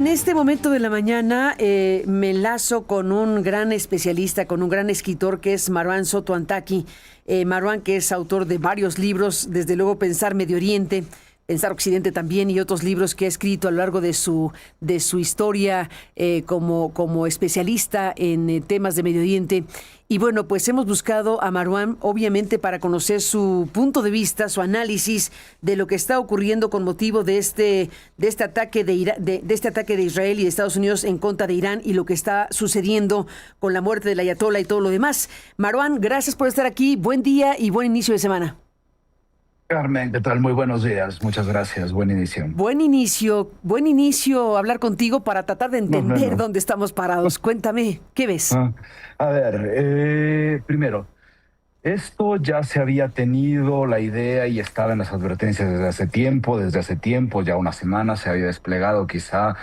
En este momento de la mañana me enlazo con un gran especialista, con un gran escritor que es Marwan Soto Antaki. Marwan, que es autor de varios libros, desde luego Pensar Medio Oriente, Pensar Occidente también, y otros libros que ha escrito a lo largo de su historia como especialista en temas de Medio Oriente. Y bueno, pues hemos buscado a Marwan, obviamente, para conocer su punto de vista, su análisis de lo que está ocurriendo con motivo de este ataque de este ataque de Israel y de Estados Unidos en contra de Irán, y lo que está sucediendo con la muerte del ayatollah y todo lo demás. Marwan, gracias por estar aquí. Buen día y buen inicio de semana. Carmen, ¿qué tal? Muy buenos días. Muchas gracias. Buen inicio. Buen inicio hablar contigo para tratar de No, no, entender no. dónde estamos parados. Cuéntame, ¿qué ves? Ah, A ver, primero, esto ya se había tenido la idea y estaba en las advertencias desde hace tiempo, ya una semana se había desplegado quizá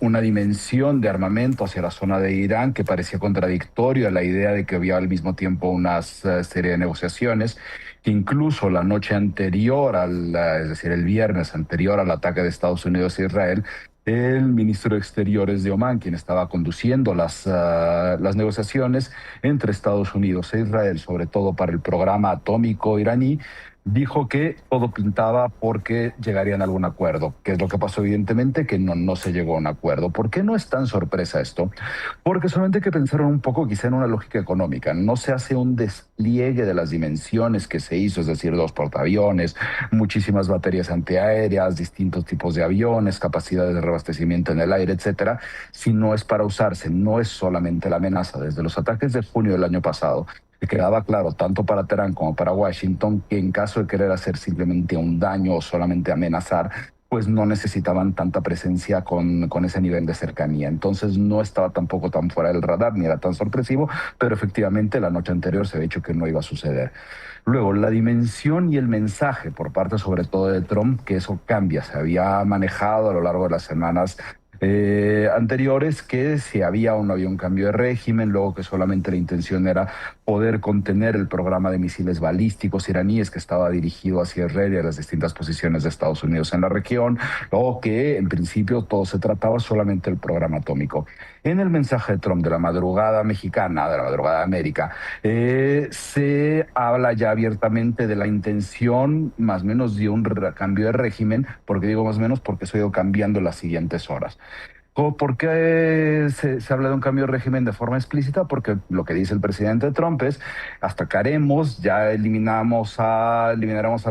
una dimensión de armamento hacia la zona de Irán que parecía contradictorio a la idea de que había al mismo tiempo una serie de negociaciones que incluso la noche anterior, es decir, el viernes anterior al ataque de Estados Unidos a Israel, el ministro de Exteriores de Omán, quien estaba conduciendo las negociaciones entre Estados Unidos e Israel, sobre todo para el programa atómico iraní, dijo que todo pintaba porque llegarían a algún acuerdo. ¿Qué es lo que pasó? Evidentemente que no se llegó a un acuerdo. ¿Por qué no es tan sorpresa esto? Porque solamente hay que pensar un poco quizá en una lógica económica. No se hace un despliegue de las dimensiones que se hizo, es decir, dos portaaviones, muchísimas baterías antiaéreas, distintos tipos de aviones, capacidades de reabastecimiento en el aire, etcétera, si no es para usarse. No es solamente la amenaza. Desde los ataques de junio del año pasado, que quedaba claro tanto para Teherán como para Washington que en caso de querer hacer simplemente un daño o solamente amenazar, pues no necesitaban tanta presencia con ese nivel de cercanía. Entonces no estaba tampoco tan fuera del radar ni era tan sorpresivo, pero efectivamente la noche anterior se había dicho que no iba a suceder. Luego, la dimensión y el mensaje por parte sobre todo de Trump, que eso cambia, se había manejado a lo largo de las semanas anteriores que si había o no había un cambio de régimen, luego que solamente la intención era poder contener el programa de misiles balísticos iraníes que estaba dirigido hacia Israel y a las distintas posiciones de Estados Unidos en la región, luego que en principio todo se trataba solamente del programa atómico. En el mensaje de Trump de la madrugada mexicana, de la madrugada de América, se habla ya abiertamente de la intención más o menos de un cambio de régimen, porque digo más o menos porque se ha ido cambiando en las siguientes horas. ¿Por qué se habla de un cambio de régimen de forma explícita? Porque lo que dice el presidente Trump es, hasta que haremos, ya eliminaremos a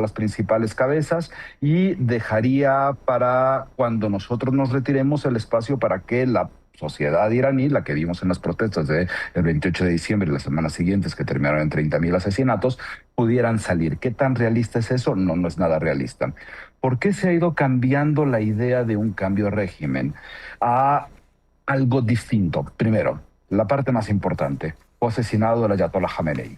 las principales cabezas y dejaría para cuando nosotros nos retiremos el espacio para que la sociedad iraní, la que vimos en las protestas del 28 de diciembre y las semanas siguientes que terminaron en 30.000 asesinatos, pudieran salir. ¿Qué tan realista es eso? No, no es nada realista. ¿Por qué se ha ido cambiando la idea de un cambio de régimen a algo distinto? Primero, la parte más importante, fue asesinado el ayatollah Khamenei.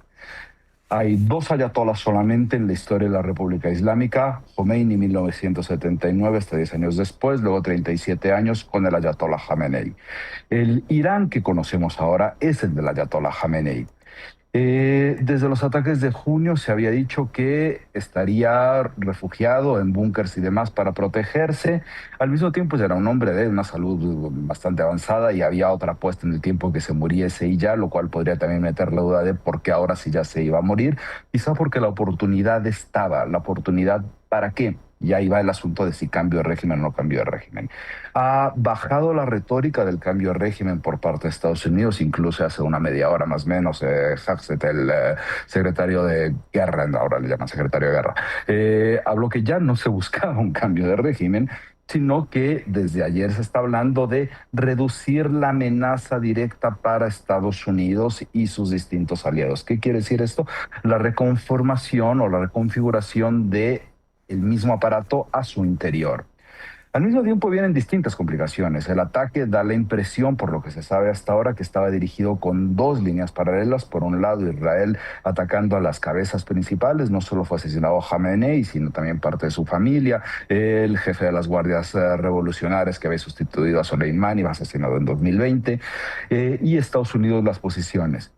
Hay dos ayatolás solamente en la historia de la República Islámica, Khomeini 1979, hasta 10 años después, luego 37 años con el ayatollah Khamenei. El Irán que conocemos ahora es el del ayatollah Khamenei. Desde los ataques de junio se había dicho que estaría refugiado en búnkers y demás para protegerse. Al mismo tiempo ya era un hombre de una salud bastante avanzada y había otra puesta en el tiempo que se muriese y ya, lo cual podría también meter la duda de por qué ahora sí ya se iba a morir. Quizá porque la oportunidad estaba. ¿La oportunidad para qué? Y ahí va el asunto de si cambio de régimen o no cambio de régimen. Ha bajado la retórica del cambio de régimen por parte de Estados Unidos, incluso hace una media hora más o menos, Hafez, el secretario de guerra, ahora le llaman secretario de guerra, habló que ya no se buscaba un cambio de régimen, sino que desde ayer se está hablando de reducir la amenaza directa para Estados Unidos y sus distintos aliados. ¿Qué quiere decir esto? La reconformación o la reconfiguración de el mismo aparato a su interior. Al mismo tiempo vienen distintas complicaciones. El ataque da la impresión, por lo que se sabe hasta ahora, que estaba dirigido con dos líneas paralelas. Por un lado, Israel atacando a las cabezas principales. No solo fue asesinado Khamenei, sino también parte de su familia. El jefe de las guardias revolucionarias que había sustituido a Soleimani, asesinado en 2020. Y Estados Unidos las posiciones.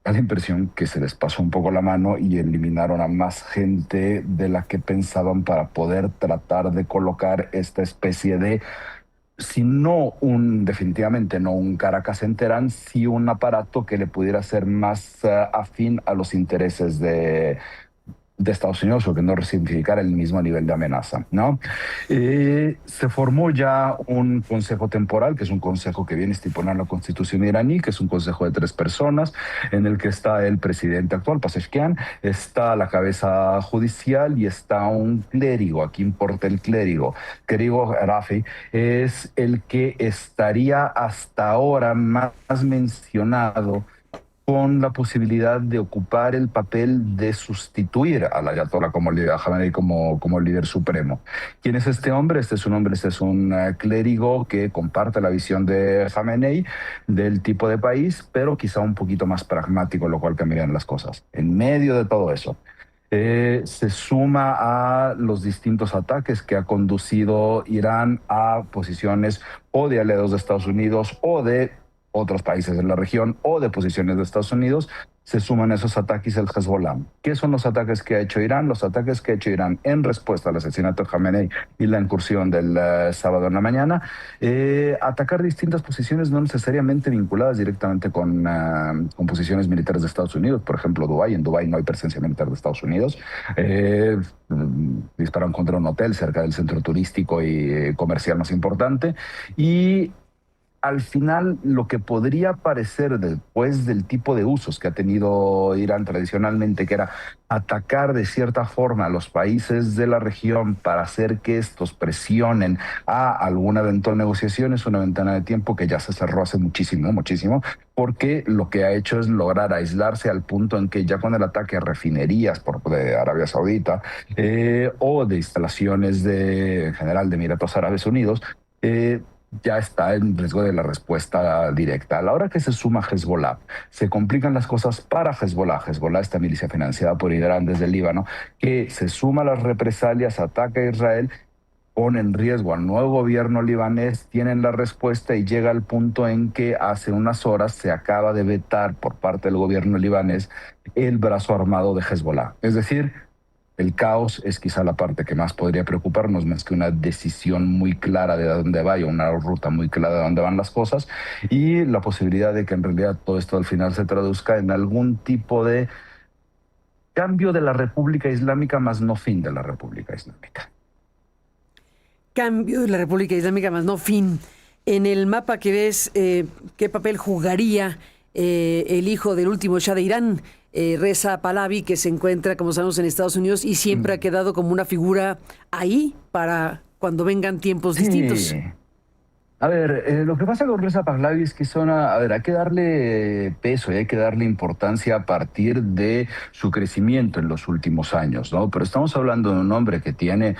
Da la impresión que se les pasó un poco la mano y eliminaron a más gente de la que pensaban para poder tratar de colocar esta especie de si no definitivamente no un Caracas en Teherán, sí un aparato que le pudiera ser más afín a los intereses de Estados Unidos o que no significara el mismo nivel de amenaza, ¿no? Se formó ya un consejo temporal, que es un consejo que viene estipulando la constitución iraní, que es un consejo de 3 personas, en el que está el presidente actual, Pezeshkian, está la cabeza judicial y está un clérigo. Aquí importa el clérigo. Clérigo Rafi es el que estaría hasta ahora más mencionado con la posibilidad de ocupar el papel de sustituir al Ayatollah como líder, a Khamenei como líder supremo. ¿Quién es este hombre? Este es un clérigo que comparte la visión de Khamenei del tipo de país, pero quizá un poquito más pragmático, lo cual cambiarían las cosas. En medio de todo eso, se suma a los distintos ataques que ha conducido Irán a posiciones o de aliados de Estados Unidos o de otros países de la región o de posiciones de Estados Unidos. Se suman a esos ataques el Hezbollah. ¿Qué son los ataques que ha hecho Irán? Los ataques que ha hecho Irán en respuesta al asesinato de Khamenei y la incursión del sábado en la mañana, atacar distintas posiciones no necesariamente vinculadas directamente con posiciones militares de Estados Unidos. Por ejemplo, Dubái. En Dubái no hay presencia militar de Estados Unidos. Dispararon contra un hotel cerca del centro turístico y comercial más importante. Y al final, lo que podría parecer después del tipo de usos que ha tenido Irán tradicionalmente, que era atacar de cierta forma a los países de la región para hacer que estos presionen a alguna eventual negociación, es una ventana de tiempo que ya se cerró hace muchísimo, muchísimo, porque lo que ha hecho es lograr aislarse al punto en que ya con el ataque a refinerías de Arabia Saudita o de instalaciones en general de Emiratos Árabes Unidos, ya está en riesgo de la respuesta directa. A la hora que se suma Hezbollah, se complican las cosas para Hezbollah. Hezbollah, esta milicia financiada por Irán desde el Líbano, que se suma a las represalias, ataca a Israel, pone en riesgo al nuevo gobierno libanés, tienen la respuesta y llega al punto en que hace unas horas se acaba de vetar por parte del gobierno libanés el brazo armado de Hezbollah. Es decir, el caos es quizá la parte que más podría preocuparnos, más que una decisión muy clara de dónde va y una ruta muy clara de dónde van las cosas, y la posibilidad de que en realidad todo esto al final se traduzca en algún tipo de cambio de la República Islámica, más no fin de la República Islámica. Cambio de la República Islámica, más no fin. En el mapa que ves, ¿qué papel jugaría el hijo del último Shah de Irán, Reza Pahlavi, que se encuentra, como sabemos, en Estados Unidos y siempre ha quedado como una figura ahí para cuando vengan tiempos distintos? A ver, lo que pasa con Reza Pahlavi es que hay que darle peso y hay que darle importancia a partir de su crecimiento en los últimos años, ¿no? Pero estamos hablando de un hombre que tiene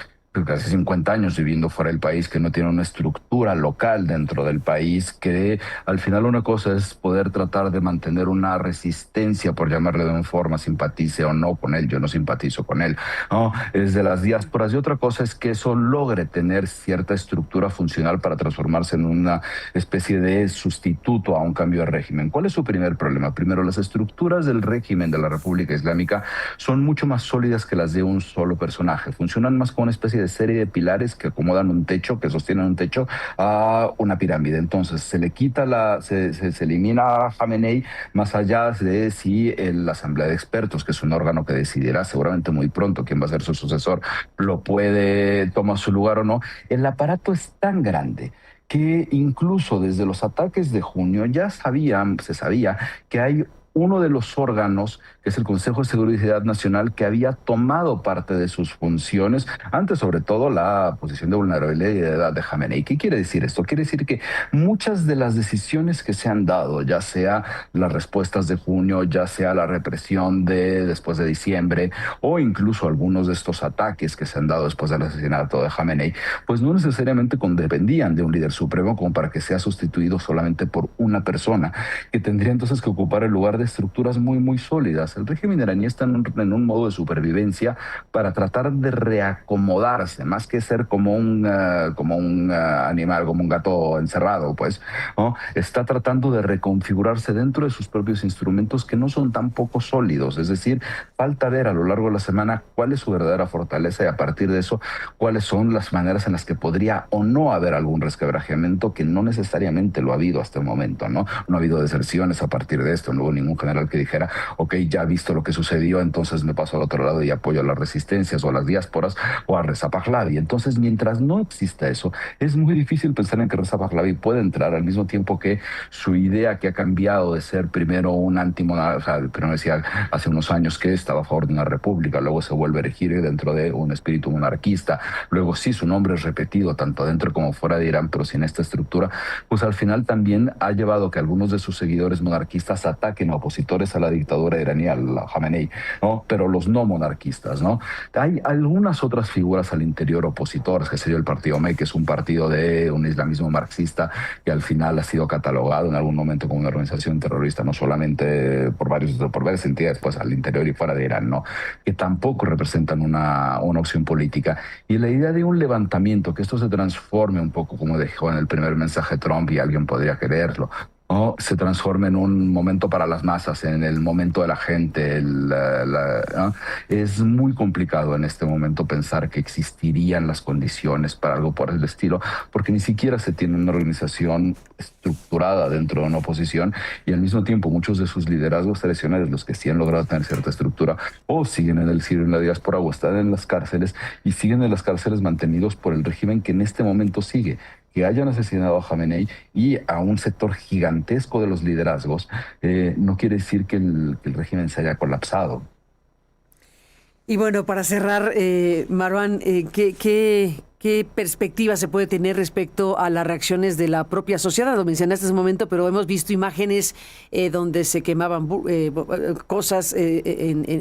casi 50 años viviendo fuera del país, que no tiene una estructura local dentro del país, que al final una cosa es poder tratar de mantener una resistencia, por llamarle de una forma, simpatice o no con él, yo no simpatizo con él, ¿no? Es de las diásporas, y otra cosa es que eso logre tener cierta estructura funcional para transformarse en una especie de sustituto a un cambio de régimen. ¿Cuál es su primer problema? Primero, las estructuras del régimen de la República Islámica son mucho más sólidas que las de un solo personaje, funcionan más como una especie de serie de pilares que acomodan un techo, que sostienen un techo a una pirámide. Entonces se le quita se elimina a Khamenei, más allá de si la Asamblea de Expertos, que es un órgano que decidirá seguramente muy pronto quién va a ser su sucesor, lo puede tomar su lugar o no. El aparato es tan grande que incluso desde los ataques de junio se sabía que hay uno de los órganos, que es el Consejo de Seguridad Nacional, que había tomado parte de sus funciones, antes sobre todo la posición de vulnerabilidad de Khamenei. ¿Qué quiere decir esto? Quiere decir que muchas de las decisiones que se han dado, ya sea las respuestas de junio, ya sea la represión de después de diciembre, o incluso algunos de estos ataques que se han dado después del asesinato de Khamenei, pues no necesariamente dependían de un líder supremo como para que sea sustituido solamente por una persona, que tendría entonces que ocupar el lugar de estructuras muy, muy sólidas. El régimen iraní está en un modo de supervivencia para tratar de reacomodarse, más que ser como un animal, como un gato encerrado, pues, ¿no? Está tratando de reconfigurarse dentro de sus propios instrumentos que no son tan poco sólidos. Es decir, falta ver a lo largo de la semana cuál es su verdadera fortaleza y a partir de eso, cuáles son las maneras en las que podría o no haber algún resquebrajamiento que no necesariamente lo ha habido hasta el momento, ¿no? No ha habido deserciones a partir de esto, no hubo ningún general que dijera, ok, ya he visto lo que sucedió, entonces me paso al otro lado y apoyo a las resistencias o a las diásporas o a Reza Pahlavi. Entonces, mientras no exista eso, es muy difícil pensar en que Reza Pahlavi puede entrar al mismo tiempo que su idea, que ha cambiado de ser primero un antimonarca, o sea, primero decía hace unos años que estaba a favor de una república, luego se vuelve a erigir dentro de un espíritu monarquista, luego sí su nombre es repetido tanto dentro como fuera de Irán, pero sin esta estructura, pues al final también ha llevado que algunos de sus seguidores monarquistas ataquen a opositores a la dictadura iraní, al Jamenei, ¿no? Pero los no monarquistas, ¿no? Hay algunas otras figuras al interior opositoras, que sería el partido MEI, que es un partido de un islamismo marxista que al final ha sido catalogado en algún momento como una organización terrorista, no solamente por varias entidades, pues al interior y fuera de Irán, ¿no? Que tampoco representan una opción política. Y la idea de un levantamiento, que esto se transforme un poco como dejó en el primer mensaje Trump, y alguien podría quererlo, ¿no? Se transforma en un momento para las masas, en el momento de la gente. ¿No? Es muy complicado en este momento pensar que existirían las condiciones para algo por el estilo, porque ni siquiera se tiene una organización estructurada dentro de una oposición y al mismo tiempo muchos de sus liderazgos tradicionales, los que sí han logrado tener cierta estructura, o siguen en el exilio en la diáspora o están en las cárceles y siguen en las cárceles mantenidos por el régimen que en este momento sigue. Que hayan asesinado a Jamenei y a un sector gigantesco de los liderazgos, no quiere decir que el régimen se haya colapsado. Y bueno, para cerrar, Marwan, ¿qué perspectiva se puede tener respecto a las reacciones de la propia sociedad? Lo mencionaste hace un momento, pero hemos visto imágenes donde se quemaban cosas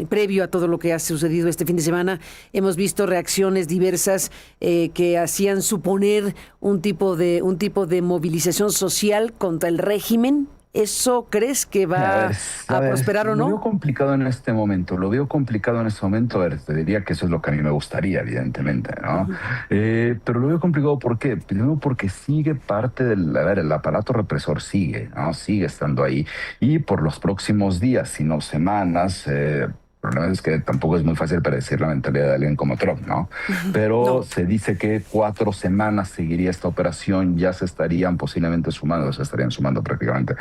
previo a todo lo que ha sucedido este fin de semana. Hemos visto reacciones diversas que hacían suponer un tipo de movilización social contra el régimen. ¿Eso crees que va a prosperar o no? Lo veo complicado en este momento, A ver, te diría que eso es lo que a mí me gustaría, evidentemente, ¿no? Uh-huh. Pero lo veo complicado, ¿por qué? Primero porque sigue parte el aparato represor sigue, ¿no? Sigue estando ahí. Y por los próximos días, si no semanas, el problema es que tampoco es muy fácil predecir la mentalidad de alguien como Trump, ¿no? Pero no. Se dice que 4 semanas seguiría esta operación, ya se estarían sumando prácticamente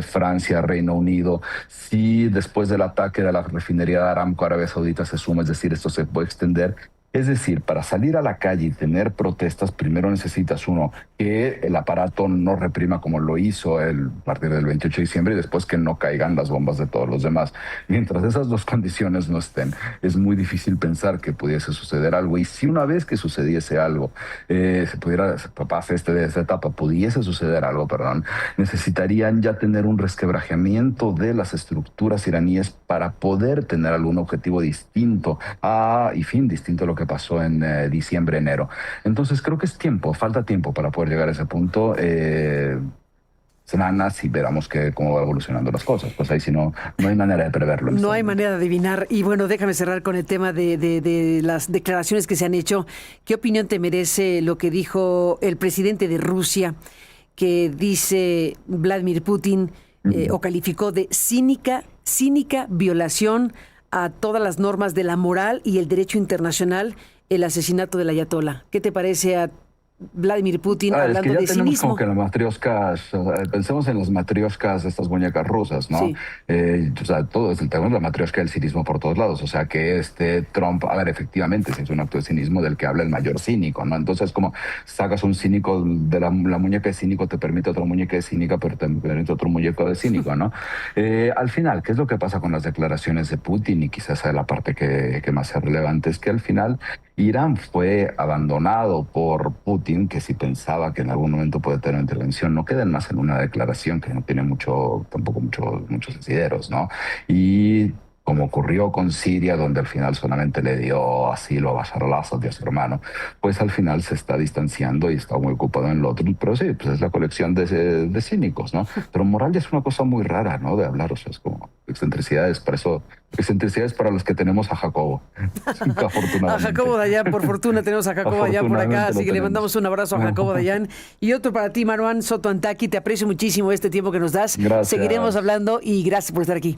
Francia, Reino Unido. Si después del ataque de la refinería de Aramco, Arabia Saudita se suma, es decir, esto se puede extender. Es decir, para salir a la calle y tener protestas, primero necesitas que el aparato no reprima como lo hizo a partir del 28 de diciembre y después que no caigan las bombas de todos los demás. Mientras esas dos condiciones no estén, es muy difícil pensar que pudiese suceder algo. Y si una vez que sucediese algo, pudiese suceder algo, necesitarían ya tener un resquebrajamiento de las estructuras iraníes para poder tener algún objetivo distinto a lo que pasó en diciembre, enero. Entonces creo que falta tiempo para poder llegar a ese punto. Semanas y veremos cómo va evolucionando las cosas. Pues ahí sí no hay manera de preverlo. No hay manera de adivinar. Y bueno, déjame cerrar con el tema de las declaraciones que se han hecho. ¿Qué opinión te merece lo que dijo el presidente de Rusia, que dice Vladimir Putin, o calificó de cínica violación a todas las normas de la moral y el derecho internacional, el asesinato del ayatolá? ¿Qué te parece a Vladimir Putin hablando de cinismo? Como que las matrioscas, pensemos en las matrioscas de estas muñecas rusas, ¿no? Sí. Tenemos la matriosca del cinismo por todos lados. O sea, que Trump, efectivamente, es un acto de cinismo del que habla el mayor cínico, ¿no? Entonces, como sacas un cínico de la muñeca de cínico, te permite otra muñeca de cínica, pero te permite otro muñeco de cínico, ¿no? Al final, ¿qué es lo que pasa con las declaraciones de Putin? Y quizás la parte que más es relevante es que al final Irán fue abandonado por Putin, que si pensaba que en algún momento puede tener intervención, no queden más en una declaración que no tiene tampoco muchos asideros, ¿no? Y como ocurrió con Siria, donde al final solamente le dio asilo a Bashar al-Assad y a su hermano, pues al final se está distanciando y está muy ocupado en lo otro. Pero sí, pues es la colección de cínicos, ¿no? Pero moral ya es una cosa muy rara, ¿no? De hablar, o sea, es como excentricidades, para eso, excentricidades para los que tenemos a Jacobo, A afortunadamente. Jacobo Dayan, por fortuna tenemos a Jacobo Dayan por acá, Afortunadamente así lo que le tenemos. mandamos un abrazo a Jacobo Dayan. Y otro para ti, Marwan Soto Antaki, te aprecio muchísimo este tiempo que nos das. Seguiremos Gracias. hablando y gracias por estar aquí.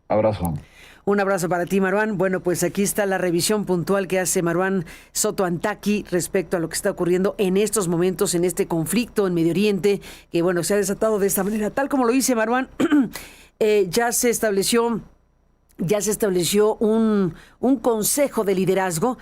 Abrazo. Un abrazo para ti, Marwan. Bueno, pues aquí está la revisión puntual que hace Marwan Soto Antaki respecto a lo que está ocurriendo en estos momentos, en este conflicto en Medio Oriente, que bueno, se ha desatado de esta manera. Tal como lo dice Marwan, ya se estableció un consejo de liderazgo